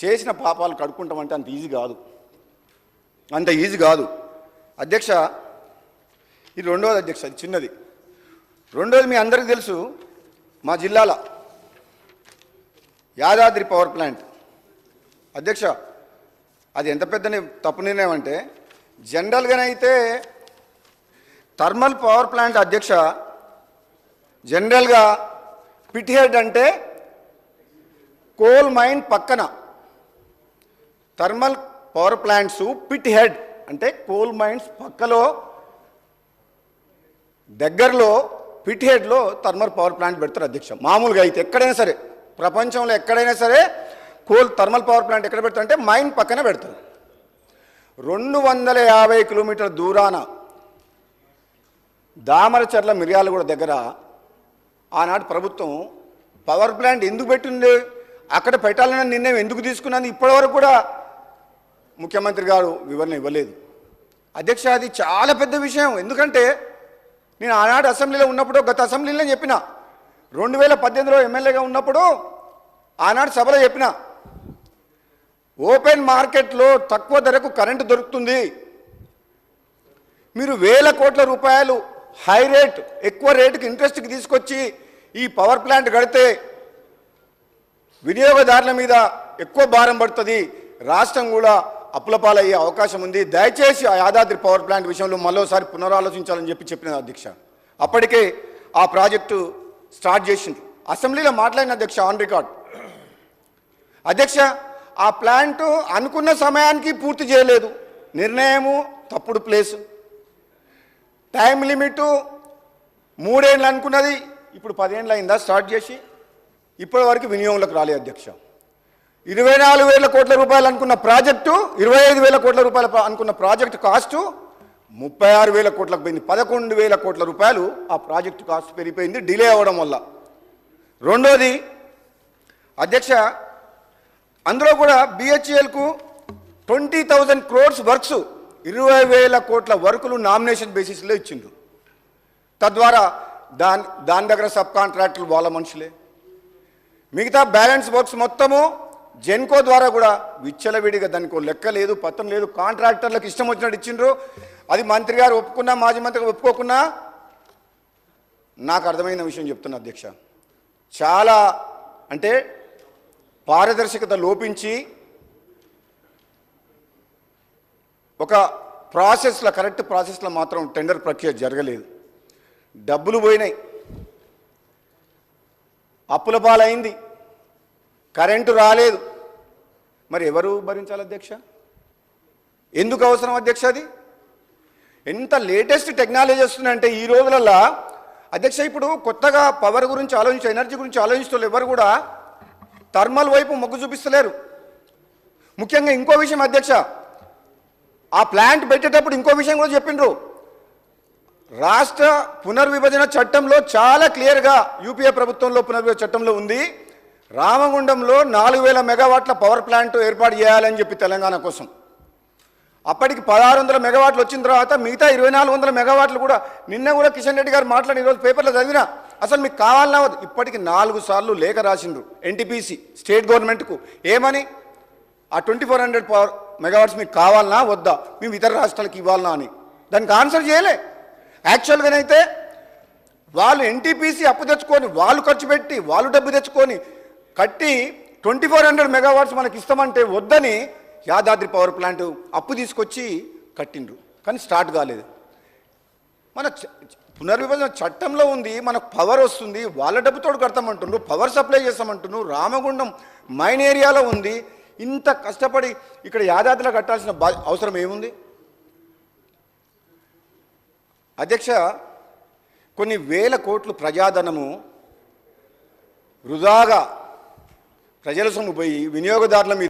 చేసిన పాపాలు కడుక్కుంటామంటే అంత ఈజీ కాదు అధ్యక్ష. ఇది రెండోది అధ్యక్ష, ఇది చిన్నది. రెండోది మీ అందరికీ తెలుసు, మా జిల్లాల యాదాద్రి పవర్ ప్లాంట్ అధ్యక్ష, అది ఎంత పెద్ద తప్పు నిర్ణయం అంటే, జనరల్గానైతే థర్మల్ పవర్ ప్లాంట్ అధ్యక్ష, జనరల్గా పిట్ హెడ్ అంటే కోల్ మైన్ పక్కన, thermal power plants pit head అంటే కోల్ మైన్స్ పక్కలో దగ్గరలో పిట్ హెడ్లో థర్మల్ పవర్ ప్లాంట్ పెడతారు అధ్యక్ష. మామూలుగా అయితే ఎక్కడైనా సరే ప్రపంచంలో ఎక్కడైనా సరే థర్మల్ పవర్ ప్లాంట్ ఎక్కడ పెడతారు అంటే మైన్ పక్కన పెడతారు. 250 కిలోమీటర్ల దూరాన దామరచర్ల మిర్యాలగూడ దగ్గర ఆనాడు ప్రభుత్వం పవర్ ప్లాంట్ ఎందుకు పెట్టింది, అక్కడ పెట్టాలన్న నిర్ణయం ఎందుకు తీసుకున్నది ఇప్పటివరకు కూడా ముఖ్యమంత్రి గారు వివరణ ఇవ్వలేదు అధ్యక్ష. అది చాలా పెద్ద విషయం. ఎందుకంటే నేను ఆనాడు అసెంబ్లీలో ఉన్నప్పుడు, గత అసెంబ్లీలో చెప్పిన, 2018లో ఎమ్మెల్యేగా ఉన్నప్పుడు ఆనాడు సభలో చెప్పిన, ఓపెన్ మార్కెట్లో తక్కువ ధరకు కరెంటు దొరుకుతుంది, మీరు వేల కోట్ల రూపాయలు హై రేట్ ఎక్కువ రేటుకి ఇంట్రెస్ట్కి తీసుకొచ్చి ఈ పవర్ ప్లాంట్ కడితే వినియోగదారుల మీద ఎక్కువ భారం పడుతుంది, రాష్ట్రం కూడా అప్పుల పాలయ్యే అవకాశం ఉంది, దయచేసి ఆ యాదాద్రి పవర్ ప్లాంట్ విషయంలో మరోసారి పునరాలోచించాలని చెప్పిన అధ్యక్ష. అప్పటికే ఆ ప్రాజెక్టు స్టార్ట్ చేసిండ్రు. అసెంబ్లీలో మాట్లాడిన అధ్యక్ష, ఆన్ రికార్డ్ అధ్యక్ష. ఆ ప్లాంటు అనుకున్న సమయానికి పూర్తి చేయలేదు, నిర్ణయము తప్పుడు ప్లేసు, టైం లిమిటు 3 ఏళ్ళు అనుకున్నది, ఇప్పుడు 10 ఏళ్ళు అయిందా స్టార్ట్ చేసి, ఇప్పటి వరకు వినియోగంలోకి రాలేదు అధ్యక్ష. 24,000 కోట్ల రూపాయలు అనుకున్న ప్రాజెక్టు, 25,000 కోట్ల రూపాయలు అనుకున్న ప్రాజెక్టు కాస్టు 36,000 కోట్లకు పోయింది. 11,000 కోట్ల రూపాయలు ఆ ప్రాజెక్టు కాస్ట్ పెరిగిపోయింది డిలే అవ్వడం వల్ల. రెండోది అధ్యక్ష, అందులో కూడా బిహెచ్ఎల్కు 20,000 crores వర్క్స్, 20,000 కోట్ల వర్కులు నామినేషన్ బేసిస్లో ఇచ్చిండ్రు. తద్వారా దాని దగ్గర సబ్ కాంట్రాక్టులు వాళ్ళ మనుషులే. మిగతా బ్యాలెన్స్ వర్క్స్ మొత్తము జెన్కో ద్వారా కూడా విచ్చలవిడిగా, దానికి లెక్క లేదు పత్రం లేదు, కాంట్రాక్టర్లకు ఇష్టం వచ్చినట్టు ఇచ్చిండ్రు. అది మంత్రి గారు ఒప్పుకున్నా, మాజీ మంత్రి గారు ఒప్పుకోకున్నా, నాకు అర్థమైన విషయం చెప్తున్నా అధ్యక్ష, చాలా అంటే పారదర్శకత లోపించి ఒక ప్రాసెస్లో, కరెక్ట్ ప్రాసెస్లో మాత్రం టెండర్ ప్రక్రియ జరగలేదు, డబ్బులు పోయినాయి, అప్పుల పాలైంది, కరెంటు రాలేదు. మరి ఎవరు భరించాలి అధ్యక్ష? ఎందుకు అవసరం అధ్యక్ష? అది ఎంత లేటెస్ట్ టెక్నాలజీ వస్తుందంటే ఈ రోజులలో అధ్యక్ష, ఇప్పుడు కొత్తగా పవర్ గురించి ఎనర్జీ గురించి ఆలోచించే ఎవరు కూడా థర్మల్ వైపు మొగ్గు చూపిస్తలేరు. ముఖ్యంగా ఇంకో విషయం అధ్యక్ష, ఆ ప్లాంట్ పెట్టేటప్పుడు ఇంకో విషయం కూడా చెప్పిండ్రు. రాష్ట్ర పునర్విభజన చట్టంలో చాలా క్లియర్గా, యూపీఏ ప్రభుత్వంలో పునర్విభజన చట్టంలో ఉంది, రామగుండంలో 4,000 మెగావాట్ల పవర్ ప్లాంట్ ఏర్పాటు చేయాలని చెప్పి తెలంగాణ కోసం. అప్పటికి 1,600 మెగావాట్లు వచ్చిన తర్వాత మిగతా 2,400 మెగావాట్లు కూడా నిన్న కూడా కిషన్ రెడ్డి గారు మాట్లాడి ఈరోజు పేపర్లో చదివినా, అసలు మీకు కావాలన్నా ఇప్పటికి 4 సార్లు లేఖ రాసిండ్రు ఎన్టీపీసీ స్టేట్ గవర్నమెంట్కు. ఏమని? ఆ 2,400 పవర్ మెగావాట్స్ మీకు కావాలన్నా వద్దా, మేము ఇతర రాష్ట్రాలకు ఇవ్వాలన్నా అని. దానికి ఆన్సర్ చేయలే. యాక్చువల్గానైతే వాళ్ళు ఎన్టీపీసీ అప్పు తెచ్చుకొని, వాళ్ళు ఖర్చు పెట్టి, వాళ్ళు డబ్బు తెచ్చుకొని కట్టి 2,400 మెగావాట్స్ మనకి ఇస్తామంటే వద్దని యాదాద్రి పవర్ ప్లాంట్ అప్పు తీసుకొచ్చి కట్టిండ్రు, కానీ స్టార్ట్ కాలేదు. మన పునర్విభజన చట్టంలో ఉంది, మనకు పవర్ వస్తుంది, వాళ్ళ డబ్బుతో కడతామంటున్నారు, పవర్ సప్లై చేస్తామంటున్నారు, రామగుండం మైన్ ఏరియాలో ఉంది. ఇంత కష్టపడి ఇక్కడ యాదాద్రిలో కట్టాల్సిన అవసరం ఏముంది అధ్యక్ష? కొన్ని వేల కోట్లు ప్రజాధనము వృధాగా ప్రజల సొమ్ము పోయి వినియోగదారుల మీద